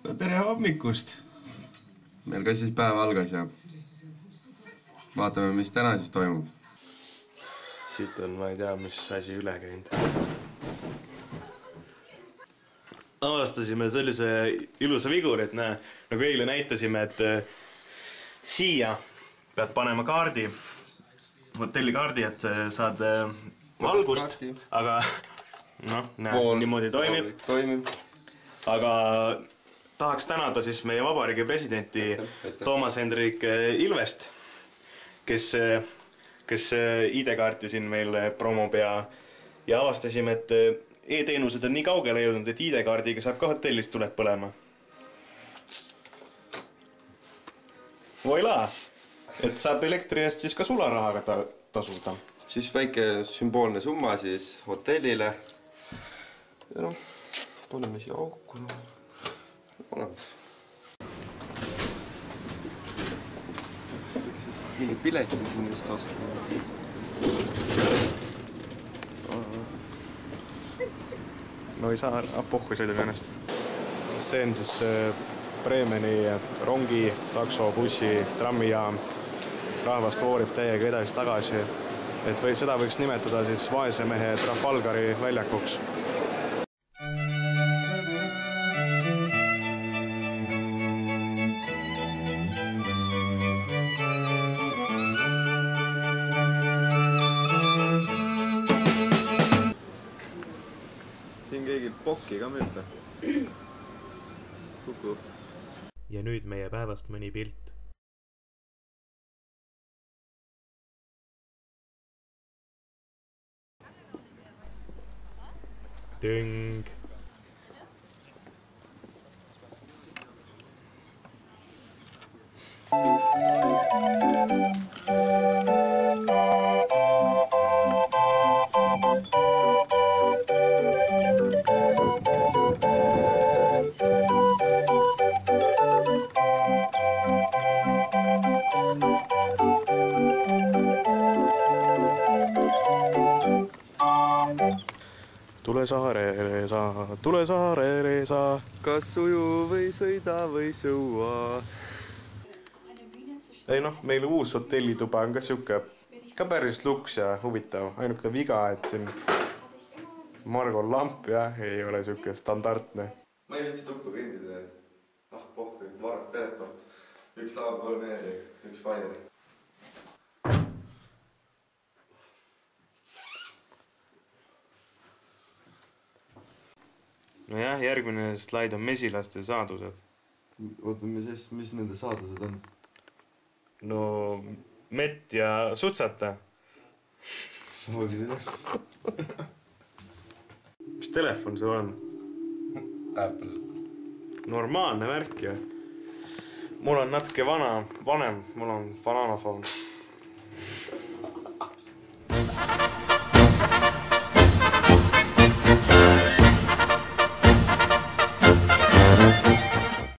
No tere hommikust! Meil ka siis päev algas ja vaatame, mis täna siis toimub. Siit on, ma ei tea, mis asi üle käinud. Avastasime sellise ilusa viguri, et näe, nagu eile näitasime, et siia pead panema kaardi, hotellikaardi, et saad valgust, aga noh, näe, niimoodi toimib. Aga tahaks tänada siis meie vabariigi presidenti Toomas Hendrik Ilvest, kes ID-kaarti siin meil promob ja avastasime, et e-teenused on nii kaugele jõudnud, et ID-kaardiga saab ka hotellist tuled põlema. Voila! Et saab elektri eest siis ka sularahaga tasuda. Siis väike sümboolne summa siis hotellile. Ja noh, paneme siia auku. Olemas. Võiks just mingi pileti siin vist ostma. No ei saa pohhu sõiduga ennast. See on siis Bremeni rongi, takso, bussi, trammijaam. Rahvast voorib täiega edasi-tagasi. Et seda võiks nimetada siis vaesemehe Trafalgari väljakuks. Siin keegi pokki ka müüta. Kuku. Ja nüüd meie päevast mõni pilt. Tüng. Tule saarele saa. Kas uju või sõida või sõua? Ei noh, meil uus hotellituba on ka siuke ka päris luks ja huvitav. Ainuke viga, et siin Margo lamp jah, ei ole siuke standardne. Ma ei viitsi tuppa kõndida. Pohku, Mark teleport. Üks laab, 3 eeri, üks paideri. Nojah, järgmine slaid on mesilaste saadused. Oota, mis nende saadused on? No, mett ja sutsata. Mis telefon sul on? Apple. Normaalne värk ju. Mul on natuke vanem, mul on bananafon.